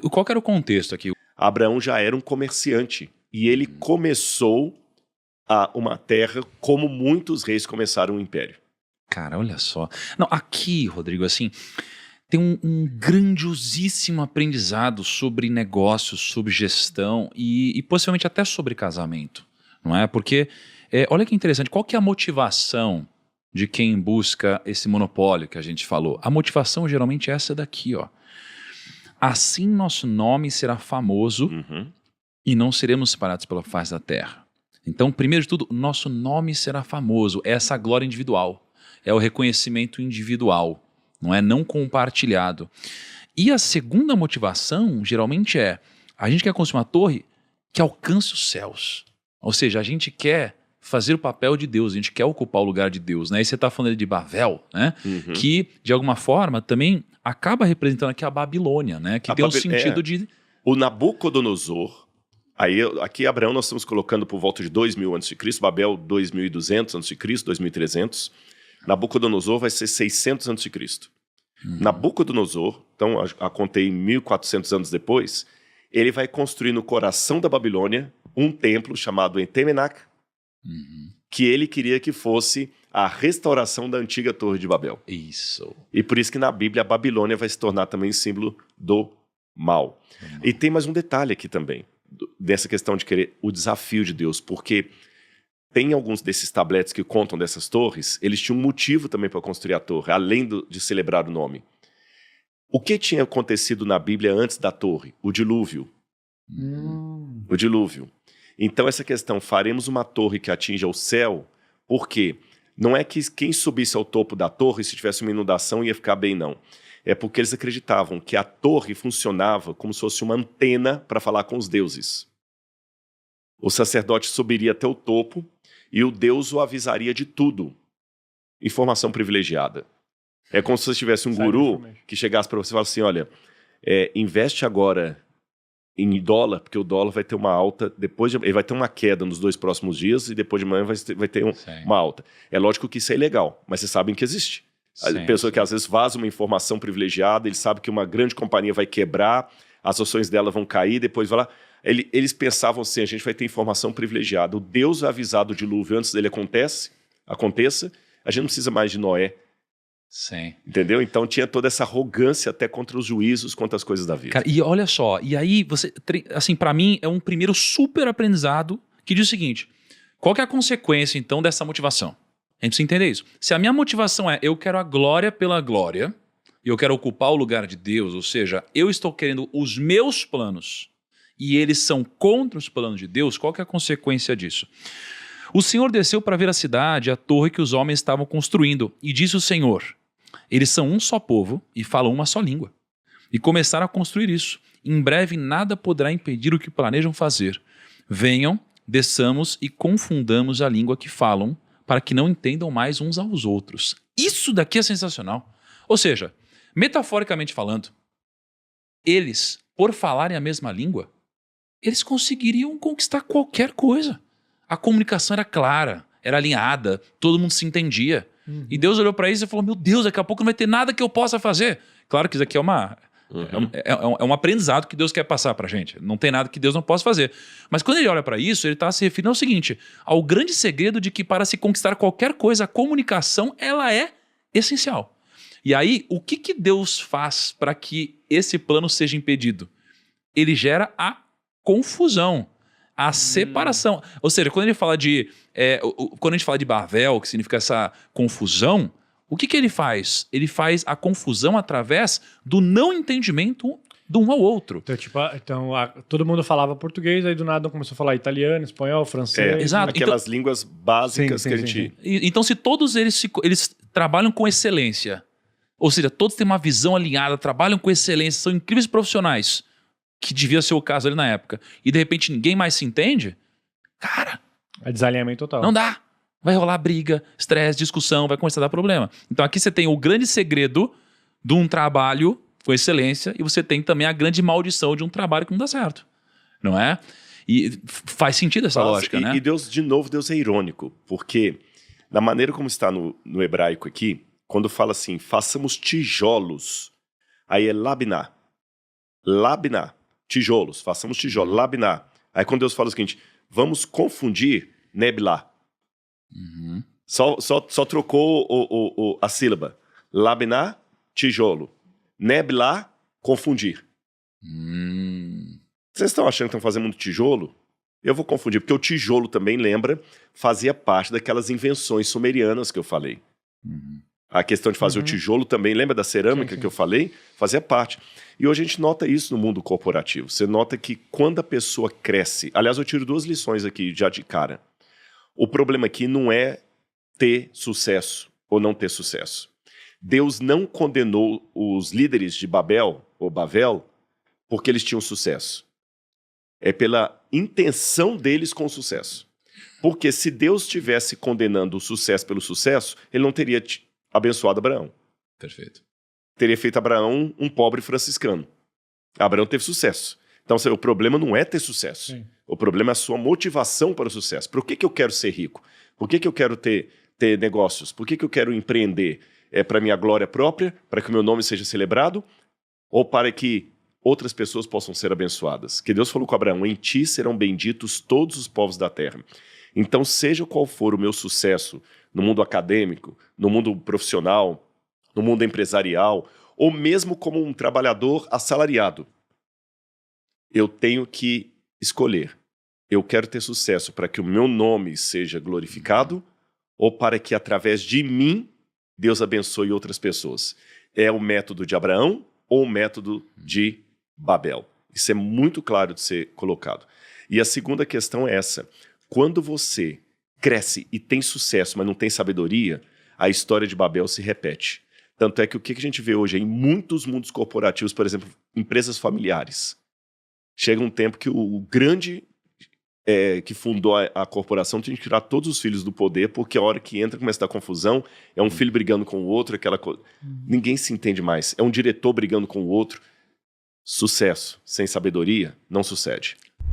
qual que era o contexto aqui? Abraão já era um comerciante e ele começou uma terra como muitos reis começaram um império. Cara, olha só. Não, aqui, Rodrigo, assim, tem um grandiosíssimo aprendizado sobre negócios, sobre gestão e possivelmente até sobre casamento, não é? Porque, olha que interessante, qual que é a motivação de quem busca esse monopólio que a gente falou? A motivação geralmente é essa daqui, ó. Assim nosso nome será famoso e não seremos separados pela face da terra. Então, primeiro de tudo, nosso nome será famoso, é essa glória individual, é o reconhecimento individual, não é? Não compartilhado. E a segunda motivação, geralmente a gente quer construir uma torre que alcance os céus. Ou seja, a gente quer fazer o papel de Deus, a gente quer ocupar o lugar de Deus, né? E você está falando de Babel, né? Que, de alguma forma, também acaba representando aqui a Babilônia, né? Que tem um sentido de... O Nabucodonosor, aqui Abraão nós estamos colocando por volta de 2000 a.C., Babel 2200 a.C., 2300. Nabucodonosor vai ser 600 a.C. Nabucodonosor, então contei 1400 anos depois, ele vai construir no coração da Babilônia um templo chamado Entemenac, que ele queria que fosse a restauração da antiga Torre de Babel. Isso. E por isso que na Bíblia a Babilônia vai se tornar também símbolo do mal. E tem mais um detalhe aqui também, dessa questão de querer o desafio de Deus, porque tem alguns desses tabletes que contam dessas torres, eles tinham um motivo também para construir a torre, além de celebrar o nome. O que tinha acontecido na Bíblia antes da torre? O dilúvio. O dilúvio. Então essa questão, faremos uma torre que atinja o céu, por quê? Não é que quem subisse ao topo da torre, se tivesse uma inundação, ia ficar bem, não. É porque eles acreditavam que a torre funcionava como se fosse uma antena para falar com os deuses. O sacerdote subiria até o topo e o Deus o avisaria de tudo. Informação privilegiada. É como se você tivesse um guru que chegasse para você e falasse assim, olha, investe agora em dólar, porque o dólar vai ter uma alta, ele vai ter uma queda nos 2 próximos dias e depois de manhã vai ter uma alta. É lógico que isso é ilegal, mas vocês sabem que existe. A pessoa que às vezes vaza uma informação privilegiada, ele sabe que uma grande companhia vai quebrar, as ações dela vão cair, depois vai lá. Eles pensavam assim, a gente vai ter informação privilegiada. O Deus vai avisar do dilúvio antes dele aconteça, a gente não precisa mais de Noé. Sim. Entendeu? Então tinha toda essa arrogância até contra os juízos, contra as coisas da vida. Cara, e olha só, e aí você, assim, para mim é um primeiro super aprendizado que diz o seguinte, qual que é a consequência então dessa motivação? A gente precisa entender isso. Se a minha motivação eu quero a glória pela glória, e eu quero ocupar o lugar de Deus, ou seja, eu estou querendo os meus planos, e eles são contra os planos de Deus, qual que é a consequência disso? O Senhor desceu para ver a cidade, a torre que os homens estavam construindo, e disse o Senhor, eles são um só povo e falam uma só língua. E começaram a construir isso. Em breve nada poderá impedir o que planejam fazer. Venham, desçamos e confundamos a língua que falam, para que não entendam mais uns aos outros. Isso daqui é sensacional. Ou seja, metaforicamente falando, eles, por falarem a mesma língua, eles conseguiriam conquistar qualquer coisa. A comunicação era clara, era alinhada, todo mundo se entendia. E Deus olhou para isso e falou, meu Deus, daqui a pouco não vai ter nada que eu possa fazer. Claro que isso aqui é um aprendizado que Deus quer passar para a gente. Não tem nada que Deus não possa fazer. Mas quando ele olha para isso, ele está se referindo ao seguinte, ao grande segredo de que para se conquistar qualquer coisa, a comunicação ela é essencial. E aí, o que Deus faz para que esse plano seja impedido? Ele gera a confusão, a separação. Ou seja, quando ele fala quando a gente fala de Babel, que significa essa confusão, o que ele faz? Ele faz a confusão através do não entendimento do um ao outro. Então, todo mundo falava português, aí do nada começou a falar italiano, espanhol, francês. Exato. Aquelas línguas básicas que a gente... Sim. Então, se todos eles trabalham com excelência, ou seja, todos têm uma visão alinhada, trabalham com excelência, são incríveis profissionais, que devia ser o caso ali na época, e de repente ninguém mais se entende, cara... É desalinhamento total. Não dá. Vai rolar briga, estresse, discussão, vai começar a dar problema. Então aqui você tem o grande segredo de um trabalho com excelência e você tem também a grande maldição de um trabalho que não dá certo. Não é? E faz sentido essa lógica, né? E Deus, de novo, Deus é irônico, porque na maneira como está no hebraico aqui, quando fala assim, façamos tijolos, aí é labiná. Labná, tijolos, façamos tijolos, labná. Aí quando Deus fala o seguinte, vamos confundir nebilá. Uhum. Só trocou a sílaba. Labná, tijolo. Nebilá, confundir. Vocês estão achando que estão fazendo muito tijolo? Eu vou confundir, porque o tijolo também, lembra, fazia parte daquelas invenções sumerianas que eu falei. Uhum. A questão de fazer o tijolo também, lembra da cerâmica que eu falei? Fazia parte. E hoje a gente nota isso no mundo corporativo. Você nota que quando a pessoa cresce... Aliás, eu tiro 2 lições aqui já de cara. O problema aqui não é ter sucesso ou não ter sucesso. Deus não condenou os líderes de Babel, ou Bavel, porque eles tinham sucesso. É pela intenção deles com o sucesso. Porque se Deus estivesse condenando o sucesso pelo sucesso, ele não teria abençoado Abraão. Perfeito. Teria feito Abraão um pobre franciscano. Abraão teve sucesso. Então, o problema não é ter sucesso. Sim. O problema é a sua motivação para o sucesso. Por que eu quero ser rico? Por que eu quero ter negócios? Por que eu quero empreender? É para minha glória própria? Para que o meu nome seja celebrado? Ou para que outras pessoas possam ser abençoadas? Que Deus falou com Abraão, em ti serão benditos todos os povos da terra. Então, seja qual for o meu sucesso no mundo acadêmico, no mundo profissional, no mundo empresarial, ou mesmo como um trabalhador assalariado, eu tenho que escolher. Eu quero ter sucesso para que o meu nome seja glorificado ou para que, através de mim, Deus abençoe outras pessoas. É o método de Abraão ou o método de Babel? Isso é muito claro de ser colocado. E a segunda questão é essa. Quando você cresce e tem sucesso, mas não tem sabedoria, a história de Babel se repete. Tanto é que o que a gente vê hoje em muitos mundos corporativos, por exemplo, empresas familiares. Chega um tempo que o grande que fundou a corporação tem que tirar todos os filhos do poder, porque a hora que entra começa a dar confusão, é um filho brigando com o outro, aquela coisa. Ninguém se entende mais. É um diretor brigando com o outro. Sucesso sem sabedoria não sucede.